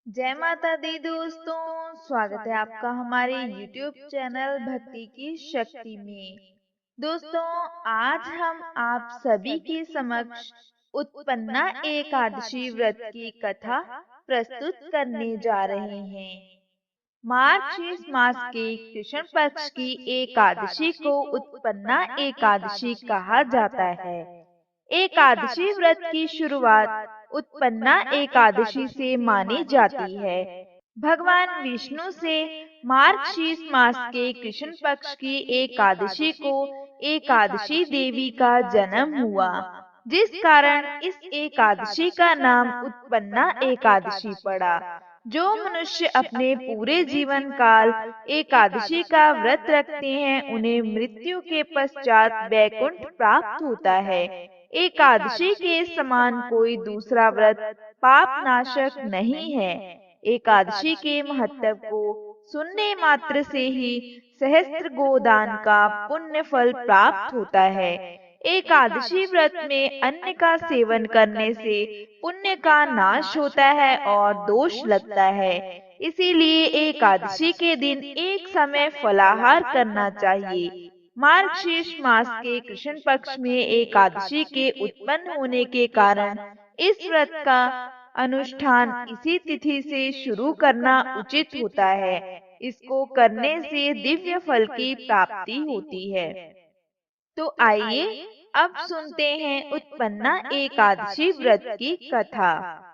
जय माता दी दोस्तों, स्वागत है आपका हमारे YouTube चैनल भक्ति की शक्ति में। दोस्तों, आज हम आप सभी के समक्ष उत्पन्ना एकादशी व्रत की कथा प्रस्तुत करने जा रहे हैं। मार्गशीर्ष मास के कृष्ण पक्ष की एकादशी को उत्पन्ना एकादशी कहा जाता है। एकादशी व्रत की शुरुआत उत्पन्ना एकादशी से मानी जाती है। भगवान विष्णु से मार्गशीर्ष मास के कृष्ण पक्ष की एकादशी को एकादशी देवी का जन्म हुआ, जिस कारण इस एकादशी का नाम उत्पन्ना एकादशी पड़ा। जो मनुष्य अपने पूरे जीवन काल एकादशी का व्रत रखते हैं, उन्हें मृत्यु के पश्चात वैकुंठ प्राप्त होता है। एकादशी के समान कोई दूसरा व्रत पाप नाशक नहीं है। एकादशी के महत्व को सुनने मात्र से ही सहस्त्र गोदान का पुण्य फल प्राप्त होता है। एकादशी व्रत में अन्न का सेवन करने से पुण्य का नाश होता है और दोष लगता है। इसीलिए एकादशी के दिन एक समय फलाहार करना चाहिए। मार्गशीर्ष मास के कृष्ण पक्ष में एकादशी के उत्पन्न होने के कारण इस व्रत का अनुष्ठान इसी तिथि से शुरू करना उचित होता है। इसको करने से दिव्य फल की प्राप्ति होती है। तो आइए अब सुनते हैं उत्पन्ना एकादशी व्रत की कथा।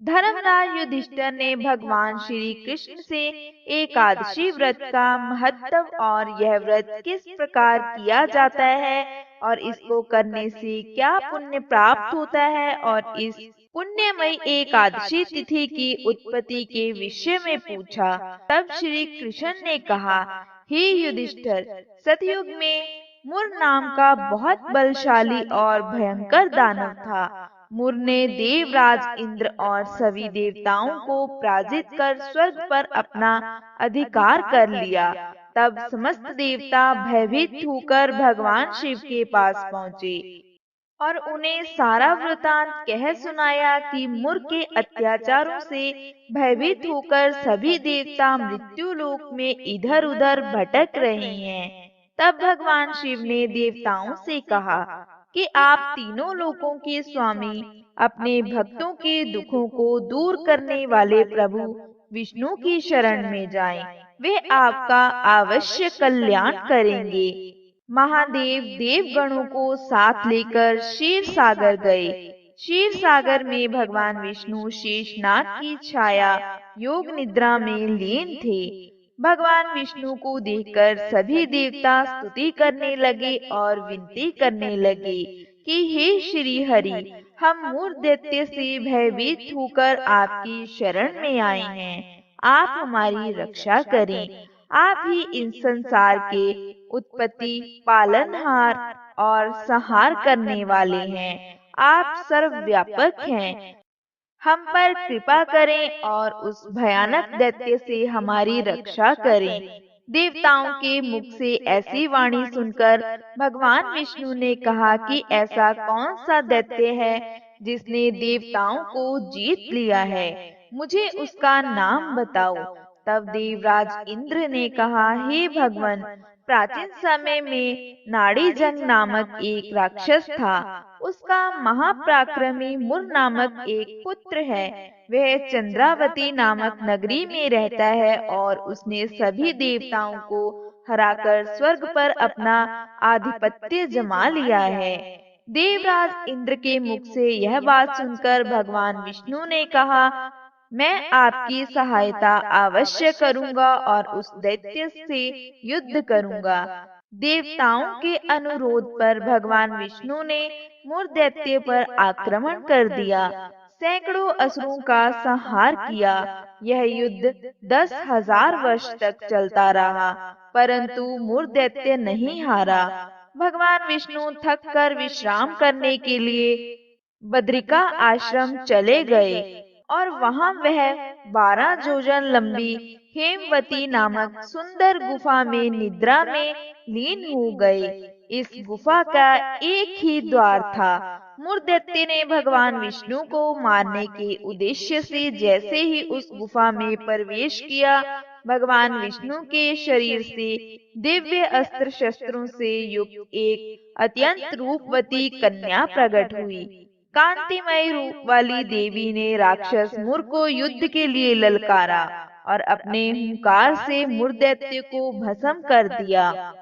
धर्मराज युधिष्ठिर ने भगवान श्री कृष्ण से एकादशी व्रत का महत्व और यह व्रत किस प्रकार किया जाता है और इसको करने से क्या पुण्य प्राप्त होता है और इस पुण्यमयी एकादशी तिथि की उत्पत्ति के विषय में पूछा। तब श्री कृष्ण ने कहा, हे युधिष्ठिर, सतयुग में मुर नाम का बहुत बलशाली और भयंकर दानव था। मुर ने देवराज इंद्र और सभी देवताओं को पराजित कर स्वर्ग पर अपना अधिकार कर लिया। तब समस्त देवता भयभीत होकर भगवान शिव के पास पहुँचे और उन्हें सारा वृतांत कह सुनाया कि मुर के अत्याचारों से भयभीत होकर सभी देवता मृत्यु लोक में इधर उधर भटक रहे हैं। तब भगवान शिव ने देवताओं से कहा कि आप तीनों लोकों के स्वामी, अपने भक्तों के दुखों को दूर करने वाले प्रभु विष्णु की शरण में जाएं। वे आपका अवश्य कल्याण करेंगे। महादेव देवगणों को साथ लेकर क्षीर सागर गए। क्षीर सागर में भगवान विष्णु शेषनाग की छाया योग निद्रा में लीन थे। भगवान विष्णु को देखकर सभी देवता स्तुति करने लगे और विनती करने लगे कि हे श्री हरि, हम मूर दैत्य से भयभीत होकर आपकी शरण में आए हैं। आप हमारी रक्षा करें। आप ही इन संसार के उत्पत्ति, पालनहार और संहार करने वाले हैं। आप सर्वव्यापक हैं। हम पर कृपा करें और उस भयानक दैत्य से हमारी रक्षा करें। देवताओं के मुख से ऐसी वाणी सुनकर भगवान विष्णु ने कहा कि ऐसा कौन सा दैत्य है जिसने देवताओं को जीत लिया है, मुझे उसका नाम बताओ। तब देवराज इंद्र ने कहा, हे भगवान, प्राचीन समय में नाड़ी जंग नामक एक राक्षस था। उसका महापराक्रमी मुर नामक एक पुत्र है। वह चंद्रावती नामक नगरी में रहता है और उसने सभी देवताओं को हराकर स्वर्ग पर अपना आधिपत्य जमा लिया है। देवराज इंद्र के मुख से यह बात सुनकर भगवान विष्णु ने कहा, मैं आपकी सहायता अवश्य करूंगा और उस दैत्य से युद्ध करूंगा। देवताओं के अनुरोध पर भगवान विष्णु ने मुर दैत्य पर आक्रमण कर दिया। सैकड़ों असुरों का संहार किया। यह युद्ध 10,000 वर्ष तक चलता रहा, परंतु मुर दैत्य नहीं हारा। भगवान विष्णु थक कर विश्राम करने के लिए बद्रिका आश्रम चले गए और वहां वह 12 जोजन लंबी हेमवती नामक सुंदर गुफा में निद्रा में लीन हो गए। इस गुफा का एक ही द्वार था। मूर्धन्य ने भगवान विष्णु को मारने के उद्देश्य से जैसे ही उस गुफा में प्रवेश किया, भगवान विष्णु के शरीर से दिव्य अस्त्र शस्त्रों से युक्त एक अत्यंत रूपवती कन्या प्रकट हुई। कांतिमय रूप वाली देवी ने राक्षस मुर को युद्ध के लिए ललकारा और अपने हुंकार से मूर्धन्य को भस्म कर दिया।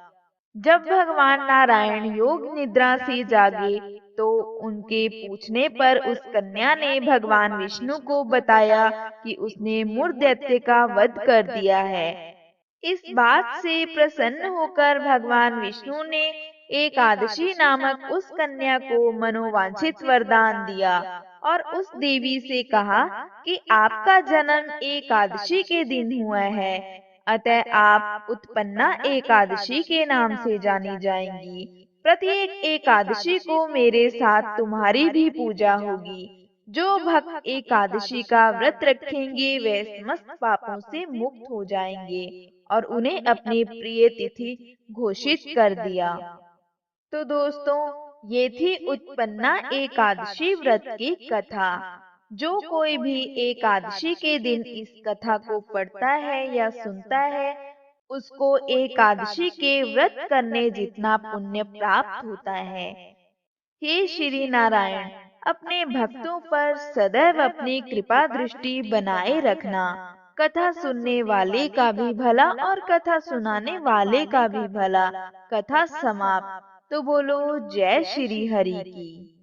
जब भगवान नारायण योग निद्रा से जागे तो उनके पूछने पर उस कन्या ने भगवान विष्णु को बताया कि उसने मूर्धन्य का वध कर दिया है। इस बात से प्रसन्न होकर भगवान विष्णु ने एकादशी नामक उस कन्या को मनोवांछित वरदान दिया और उस देवी से कहा कि आपका जन्म एकादशी के दिन हुआ है, अतः आप उत्पन्ना एकादशी के नाम से जानी जाएंगी। प्रत्येक एकादशी को मेरे साथ तुम्हारी भी पूजा होगी। जो भक्त एकादशी का व्रत रखेंगे वे समस्त पापों से मुक्त हो जाएंगे और उन्हें अपनी प्रिय तिथि घोषित कर दिया। तो दोस्तों, ये थी उत्पन्ना एकादशी व्रत की कथा। जो कोई भी एकादशी के दिन इस कथा को पढ़ता है या सुनता है, उसको एकादशी के व्रत करने जितना पुण्य प्राप्त होता है। हे श्री नारायण, अपने भक्तों पर सदैव अपनी कृपा दृष्टि बनाए रखना। कथा सुनने वाले का भी भला और कथा सुनाने वाले का भी भला। कथा समाप्त। तो बोलो जय श्री हरि की।